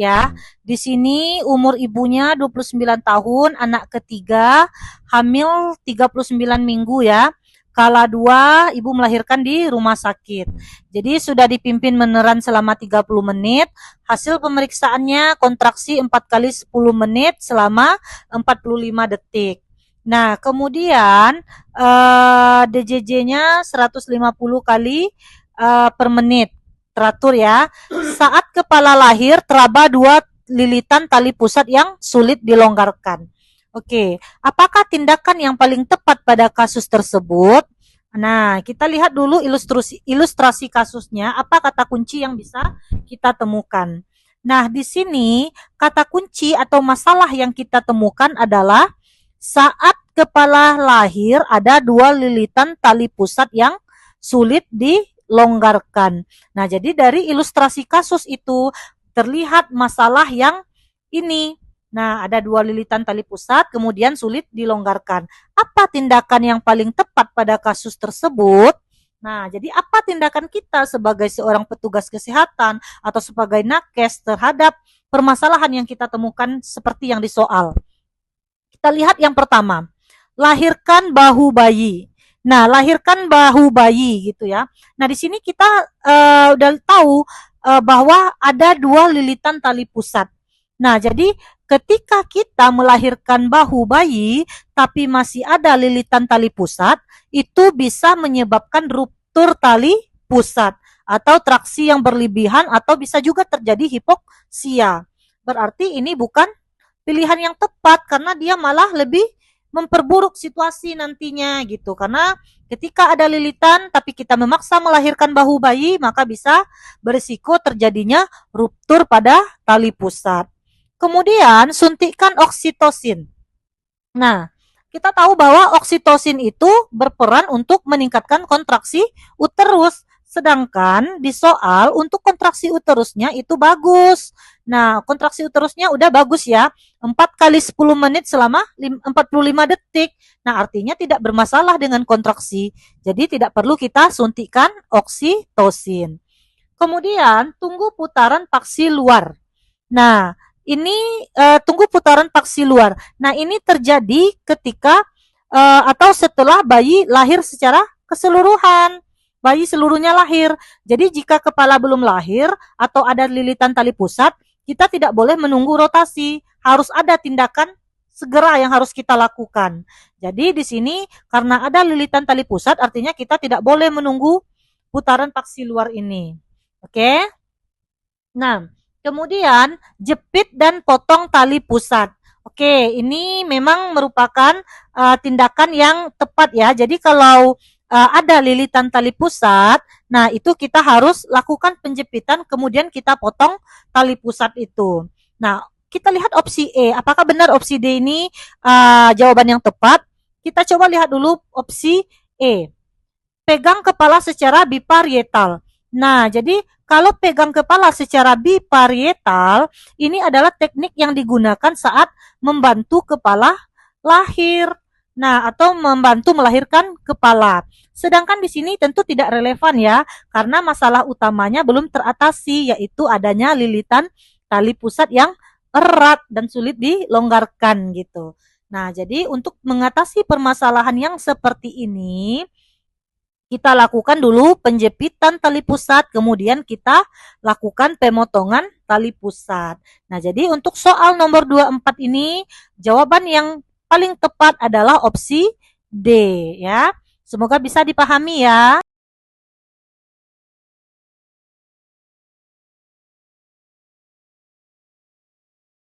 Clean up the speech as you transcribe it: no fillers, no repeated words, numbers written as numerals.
Ya. Di sini umur ibunya 29 tahun, anak ketiga, hamil 39 minggu ya. Kala 2, ibu melahirkan di rumah sakit. Jadi sudah dipimpin meneran selama 30 menit. Hasil pemeriksaannya kontraksi 4 kali 10 menit selama 45 detik. Nah, kemudian DJJ-nya 150 kali per menit. Teratur ya. Saat kepala lahir teraba 2 lilitan tali pusat yang sulit dilonggarkan. Oke, apakah tindakan yang paling tepat pada kasus tersebut? Nah, kita lihat dulu ilustrasi kasusnya, apa kata kunci yang bisa kita temukan. Nah, di sini kata kunci atau masalah yang kita temukan adalah saat kepala lahir ada 2 lilitan tali pusat yang sulit dilonggarkan. Nah, jadi dari ilustrasi kasus itu terlihat masalah yang ini. Nah, ada 2 lilitan tali pusat, kemudian sulit dilonggarkan. Apa tindakan yang paling tepat pada kasus tersebut? Nah, jadi apa tindakan kita sebagai seorang petugas kesehatan atau sebagai nakes terhadap permasalahan yang kita temukan seperti yang di soal? Kita lihat yang pertama, lahirkan bahu bayi. Nah, lahirkan bahu bayi gitu ya. Nah, di sini kita udah tahu bahwa ada 2 lilitan tali pusat. Nah, jadi ketika kita melahirkan bahu bayi tapi masih ada lilitan tali pusat, itu bisa menyebabkan ruptur tali pusat atau traksi yang berlebihan atau bisa juga terjadi hipoksia. Berarti ini bukan pilihan yang tepat karena dia malah lebih memperburuk situasi nantinya gitu. Karena ketika ada lilitan tapi kita memaksa melahirkan bahu bayi, maka bisa berisiko terjadinya ruptur pada tali pusat. Kemudian suntikan oksitosin. Nah, kita tahu bahwa oksitosin itu berperan untuk meningkatkan kontraksi uterus. Sedangkan di soal untuk kontraksi uterusnya itu bagus. Nah, kontraksi uterusnya udah bagus ya. 4 kali 10 menit selama 45 detik. Nah, artinya tidak bermasalah dengan kontraksi. Jadi tidak perlu kita suntikan oksitosin. Kemudian tunggu putaran paksi luar. Nah, ini tunggu putaran paksi luar. Nah, ini terjadi ketika atau setelah bayi lahir secara keseluruhan. Bayi seluruhnya lahir. Jadi jika kepala belum lahir atau ada lilitan tali pusat, kita tidak boleh menunggu rotasi. Harus ada tindakan segera yang harus kita lakukan. Jadi di sini karena ada lilitan tali pusat artinya kita tidak boleh menunggu putaran paksi luar ini. Oke? Nah, kemudian jepit dan potong tali pusat. Oke, ini memang merupakan tindakan yang tepat ya. Jadi kalau ada lilitan tali pusat, nah itu kita harus lakukan penjepitan kemudian kita potong tali pusat itu. Nah, kita lihat opsi E. Apakah benar opsi D ini jawaban yang tepat? Kita coba lihat dulu opsi E. Pegang kepala secara biparietal. Nah, jadi kalau pegang kepala secara biparietal, ini adalah teknik yang digunakan saat membantu kepala lahir. Nah, atau membantu melahirkan kepala. Sedangkan di sini tentu tidak relevan ya, karena masalah utamanya belum teratasi, yaitu adanya lilitan tali pusat yang erat dan sulit dilonggarkan gitu. Nah, jadi untuk mengatasi permasalahan yang seperti ini, kita lakukan dulu penjepitan tali pusat, kemudian kita lakukan pemotongan tali pusat. Nah, jadi untuk soal nomor 24 ini, jawaban yang paling tepat adalah opsi D ya. Semoga bisa dipahami ya.